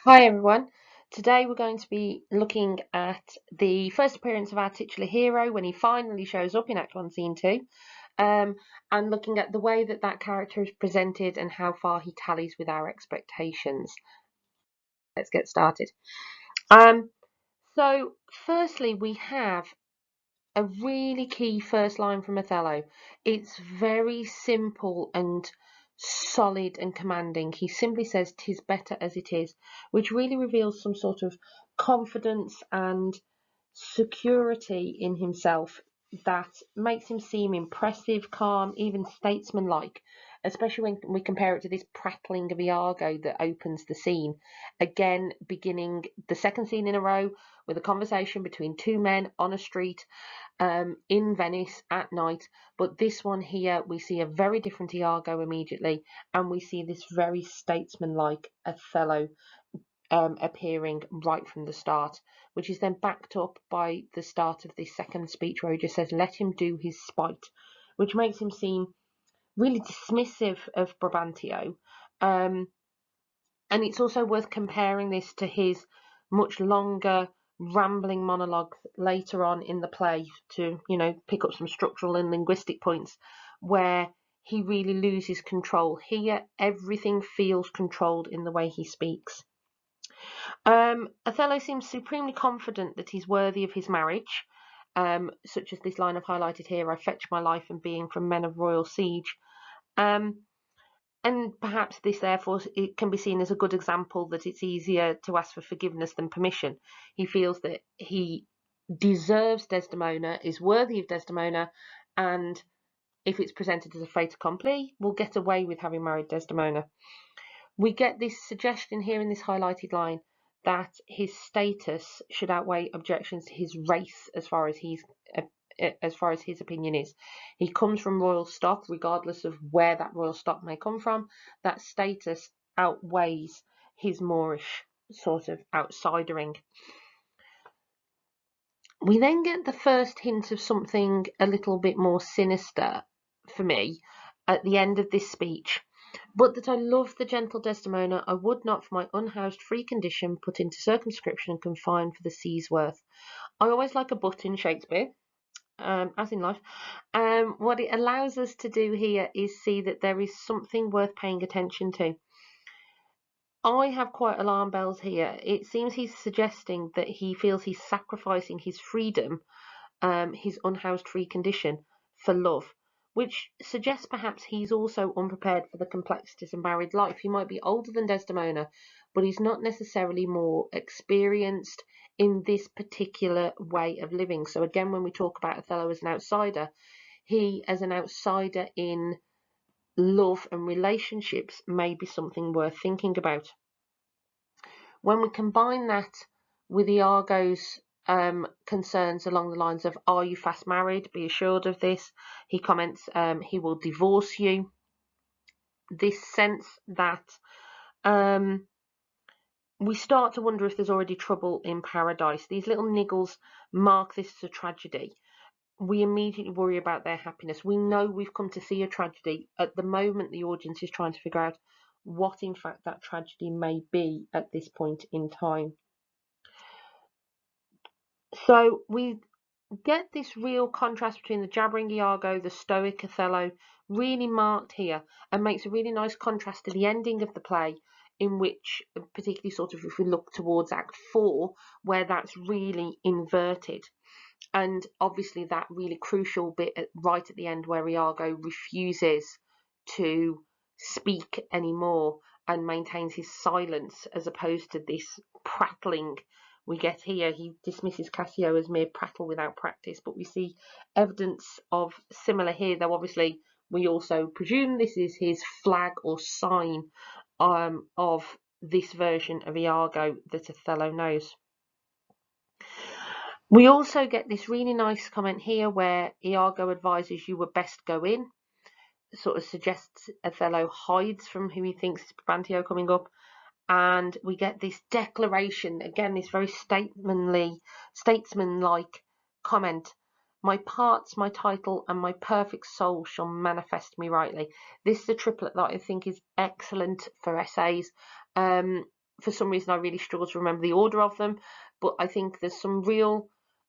Hi everyone. Today we're going to be looking at the first appearance of our titular hero when he finally shows up in Act 1, Scene 2, and looking at the way that that character is presented and how far he tallies with our expectations. Let's get started. Um, so, firstly, we have a really key first line from Othello. It's very simple and solid and commanding. He simply says, "'Tis better as it is," which really reveals some sort of confidence and security in himself that makes him seem impressive, calm, even statesmanlike, especially when we compare it to this prattling of Iago that opens the scene. Again, beginning the second scene in a row with a conversation between two men on a street in Venice at night. But this one here, we see a very different Iago immediately, and we see this very statesmanlike Othello appearing right from the start, which is then backed up by the start of this second speech where he just says, "Let him do his spite," which makes him seem really dismissive of Brabantio. Um, and it's also worth comparing this to his much longer rambling monologue later on in the play to, pick up some structural and linguistic points where he really loses control. Here, everything feels controlled in the way he speaks. Othello seems supremely confident that he's worthy of his marriage, such as this line I've highlighted here: "I fetch my life and being from men of royal siege." Um, and perhaps this, therefore, it can be seen as a good example that it's easier to ask for forgiveness than permission. He feels that he deserves Desdemona, is worthy of Desdemona, and if it's presented as a fait accompli, will get away with having married Desdemona. We get this suggestion here in this highlighted line that his status should outweigh objections to his race as far as his opinion is. He comes from royal stock, regardless of where that royal stock may come from. That status outweighs his Moorish sort of outsidering. We then get the first hint of something a little bit more sinister for me at the end of this speech. "But that I love the gentle Desdemona, I would not for my unhoused free condition put into circumscription and confine for the sea's worth." I always like a but in Shakespeare, as in life. What it allows us to do here is see that there is something worth paying attention to. I have quite alarm bells here. It seems he's suggesting that he feels he's sacrificing his freedom, his unhoused free condition, for love, which suggests perhaps he's also unprepared for the complexities of married life. He might be older than Desdemona, but he's not necessarily more experienced in this particular way of living. So again, when we talk about Othello as an outsider, he as an outsider in love and relationships may be something worth thinking about. When we combine that with Iago's concerns along the lines of, "Are you fast married? Be assured of this." He comments, he will divorce you. This sense that we start to wonder if there's already trouble in paradise. These little niggles mark this as a tragedy. We immediately worry about their happiness. We know we've come to see a tragedy. At the moment, the audience is trying to figure out what, in fact, that tragedy may be at this point in time. So we get this real contrast between the jabbering Iago, the stoic Othello, really marked here, and makes a really nice contrast to the ending of the play, in which, particularly sort of if we look towards Act 4, where that's really inverted. And obviously that really crucial bit right at the end where Iago refuses to speak anymore and maintains his silence as opposed to this prattling we get here. He dismisses Cassio as mere prattle without practice, but we see evidence of similar here, though obviously we also presume this is his flag or sign of this version of Iago that Othello knows. We also get this really nice comment here where Iago advises you would best go in, sort of suggests Othello hides from who he thinks is Brabantio coming up. And we get this declaration, again, this very statesmanlike comment: "My parts, my title, and my perfect soul shall manifest me rightly." This is a triplet that I think is excellent for essays. for some reason I really struggle to remember the order of them, but I think there's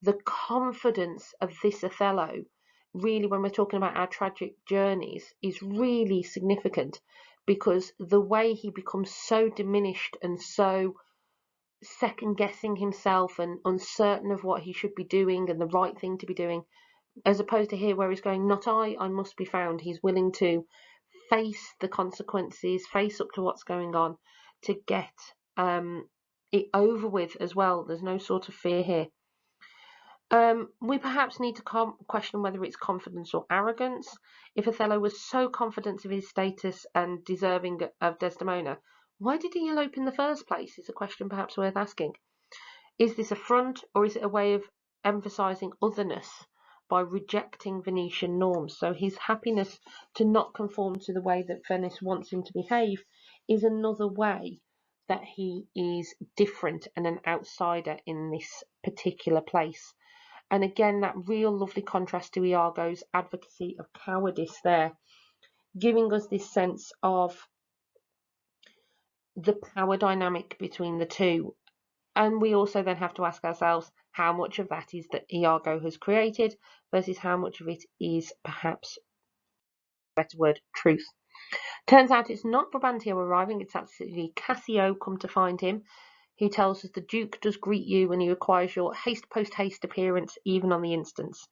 the confidence of this Othello, really, when we're talking about our tragic journeys, is really significant, because the way he becomes so diminished and so second guessing himself and uncertain of what he should be doing and the right thing to be doing, as opposed to here where he's going, not I must be found. He's willing to face the consequences, face up to what's going on, to get it over with as well. There's no sort of fear here. We perhaps need to question whether it's confidence or arrogance. If Othello was so confident of his status and deserving of Desdemona, why did he elope in the first place? Is a question perhaps worth asking. Is this a front, or is it a way of emphasizing otherness by rejecting Venetian norms? So his happiness to not conform to the way that Venice wants him to behave is another way that he is different and an outsider in this particular place. And again, that real lovely contrast to Iago's advocacy of cowardice there, giving us this sense of the power dynamic between the two. And we also then have to ask ourselves how much of that is that Iago has created versus how much of it is perhaps, better word, truth. Turns out it's not Brabantio arriving, it's actually Cassio come to find him. He tells us the Duke does greet you and he requires your haste post haste appearance even on the instance.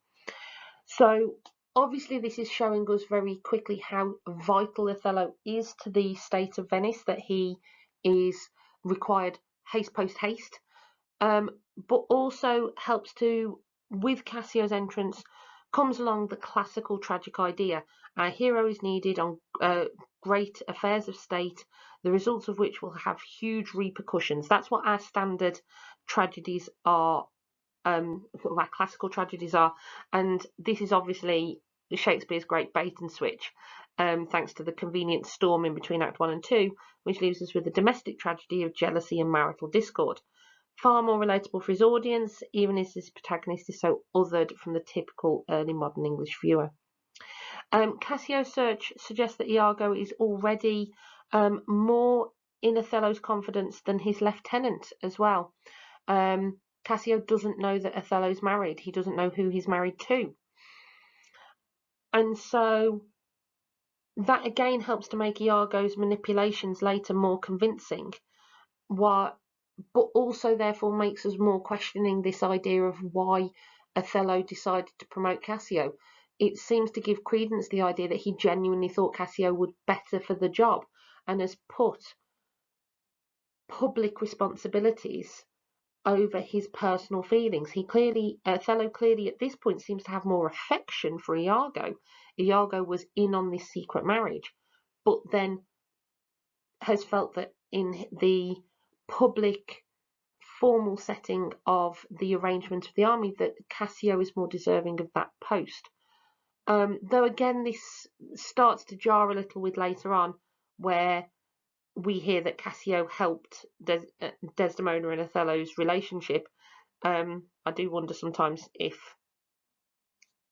So obviously this is showing us very quickly how vital Othello is to the state of Venice, that he is required haste post haste, but also helps to, with Cassio's entrance, comes along the classical tragic idea. Our hero is needed on great affairs of state, the results of which will have huge repercussions. That's what our standard tragedies are, sort of our classical tragedies are, and this is obviously Shakespeare's great bait and switch, thanks to the convenient storm in between Act 1 and 2, which leaves us with a domestic tragedy of jealousy and marital discord. Far more relatable for his audience, even as his protagonist is so othered from the typical early modern English viewer. Cassio's search suggests that Iago is already more in Othello's confidence than his lieutenant as well. Cassio doesn't know that Othello's married. He doesn't know who he's married to. And so that again helps to make Iago's manipulations later more convincing, but also therefore makes us more questioning this idea of why Othello decided to promote Cassio. It seems to give credence to the idea that he genuinely thought Cassio would better for the job and has put public responsibilities over his personal feelings. Othello clearly at this point seems to have more affection for Iago. Iago was in on this secret marriage, but then has felt that in the public formal setting of the arrangement of the army that Cassio is more deserving of that post. Though again this starts to jar a little with later on, where we hear that Cassio helped Desdemona and Othello's relationship. I do wonder sometimes if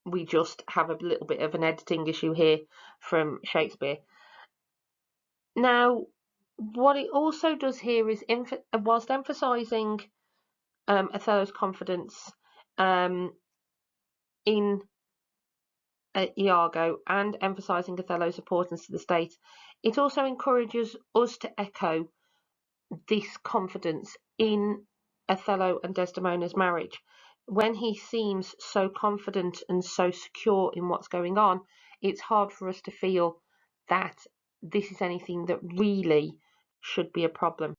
we just have a little bit of an editing issue here from Shakespeare. Now, what it also does here is, whilst emphasising Othello's confidence in Iago and emphasising Othello's importance to the state, it also encourages us to echo this confidence in Othello and Desdemona's marriage. When he seems so confident and so secure in what's going on, it's hard for us to feel that this is anything that really should be a problem.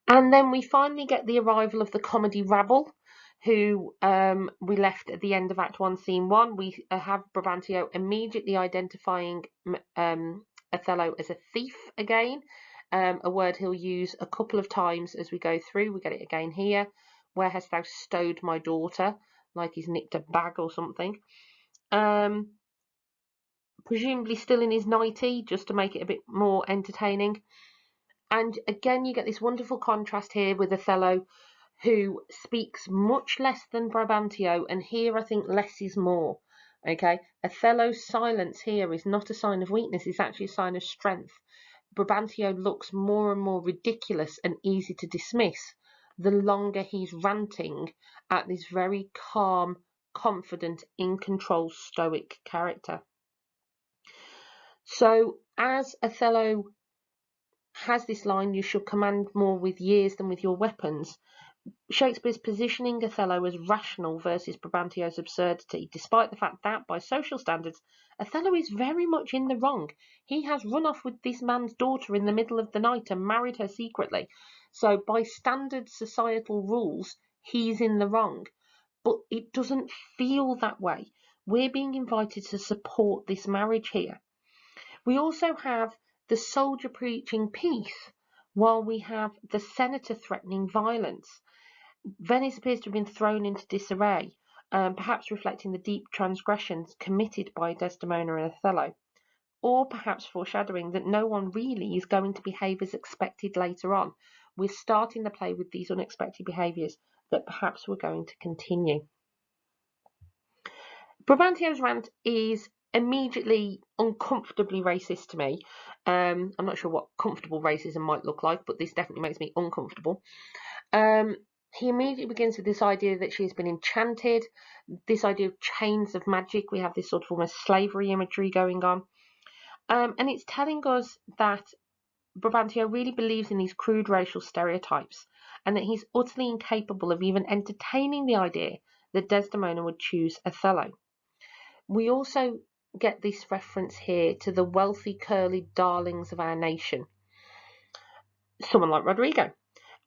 And then we finally get the arrival of the comedy rabble, who we left at the end of Act 1, Scene 1. We have Brabantio immediately identifying Othello as a thief again, a word he'll use a couple of times as we go through. We get it again here. Where hast thou stowed my daughter? Like he's nicked a bag or something. Presumably still in his nightie, just to make it a bit more entertaining. And again, you get this wonderful contrast here with Othello, who speaks much less than Brabantio, and here I think less is more. Okay, Othello's silence here is not a sign of weakness, it's actually a sign of strength, Brabantio looks more and more ridiculous and easy to dismiss the longer he's ranting at this very calm, confident, in control, stoic character. So as Othello has this line, "You shall command more with years than with your weapons," Shakespeare's positioning Othello as rational versus Brabantio's absurdity, despite the fact that, by social standards, Othello is very much in the wrong. He has run off with this man's daughter in the middle of the night and married her secretly. So by standard societal rules, he's in the wrong. But it doesn't feel that way. We're being invited to support this marriage here. We also have the soldier preaching peace, while we have the senator threatening violence. Venice appears to have been thrown into disarray, perhaps reflecting the deep transgressions committed by Desdemona and Othello, or perhaps foreshadowing that no one really is going to behave as expected later on. We're starting the play with these unexpected behaviours that perhaps we're going to continue. Brabantio's rant is immediately uncomfortably racist to me. I'm not sure what comfortable racism might look like, but this definitely makes me uncomfortable. He immediately begins with this idea that she has been enchanted, this idea of chains of magic. We have this sort of almost slavery imagery going on. And it's telling us that Brabantio really believes in these crude racial stereotypes and that he's utterly incapable of even entertaining the idea that Desdemona would choose Othello. We also get this reference here to the wealthy, curly darlings of our nation, someone like Rodrigo.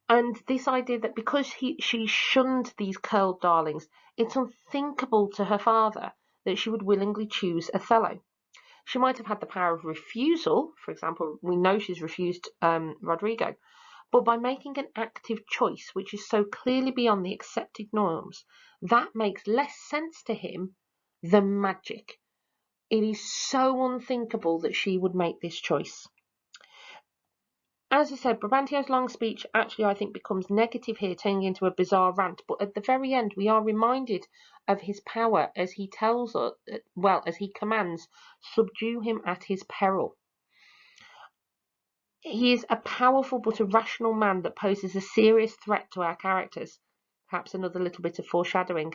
And this idea that because she shunned these curled darlings, it's unthinkable to her father that she would willingly choose Othello. She might have had the power of refusal. For example, we know she's refused Rodrigo. But by making an active choice, which is so clearly beyond the accepted norms, that makes less sense to him than magic. It is so unthinkable that she would make this choice. As I said, Brabantio's long speech actually, I think, becomes negative here, turning into a bizarre rant. But at the very end, we are reminded of his power as he tells us, as he commands, subdue him at his peril. He is a powerful but irrational man that poses a serious threat to our characters. Perhaps another little bit of foreshadowing.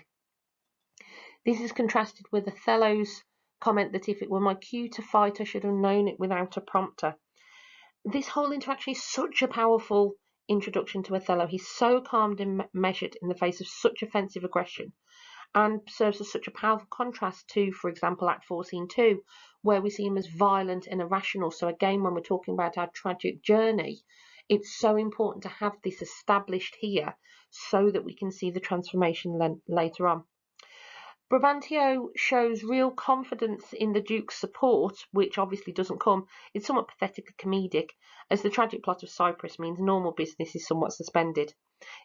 This is contrasted with Othello's comment that if it were my cue to fight, I should have known it without a prompter. This whole interaction is such a powerful introduction to Othello. He's so calm and measured in the face of such offensive aggression, and serves as such a powerful contrast to, for example, Act 4, Scene 2, where we see him as violent and irrational. So again, when we're talking about our tragic journey, it's so important to have this established here so that we can see the transformation later on. Brabantio shows real confidence in the Duke's support, which obviously doesn't come. It's somewhat pathetically comedic, as the tragic plot of Cyprus means normal business is somewhat suspended.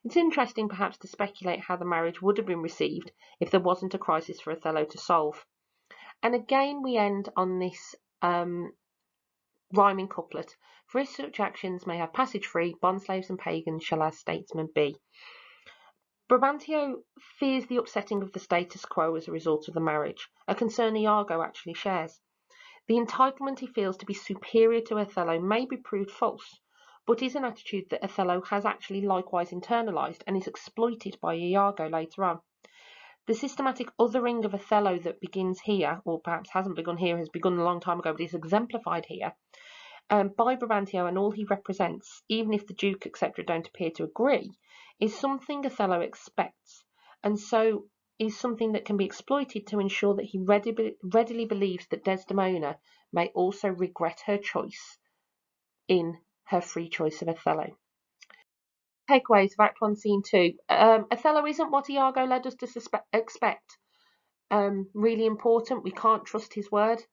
It's interesting perhaps to speculate how the marriage would have been received if there wasn't a crisis for Othello to solve. And again we end on this rhyming couplet. For if such actions may have passage free, bondslaves and pagans shall our statesmen be. Brabantio fears the upsetting of the status quo as a result of the marriage, a concern Iago actually shares. The entitlement he feels to be superior to Othello may be proved false, but is an attitude that Othello has actually likewise internalised and is exploited by Iago later on. The systematic othering of Othello that begins here, or perhaps hasn't begun here, has begun a long time ago, but is exemplified here, by Brabantio and all he represents, even if the Duke, etc., don't appear to agree, is something Othello expects, and so is something that can be exploited to ensure that he readily believes that Desdemona may also regret her choice in her free choice of Othello. Takeaways of Act 1, Scene 2. Othello isn't what Iago led us to expect. Really important. We can't trust his word.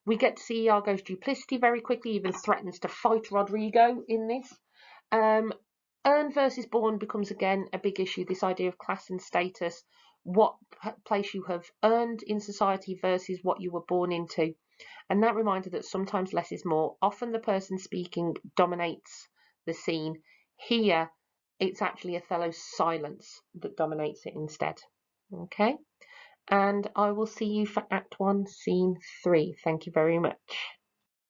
We get to see Iago's duplicity very quickly. He even threatens to fight Rodrigo in this. Earned versus born becomes again a big issue. This idea of class and status, what place you have earned in society versus what you were born into. And that reminder that sometimes less is more. Often the person speaking dominates the scene. Here, it's actually Othello's silence that dominates it instead. Okay? And I will see you for Act 1, Scene 3. Thank you very much.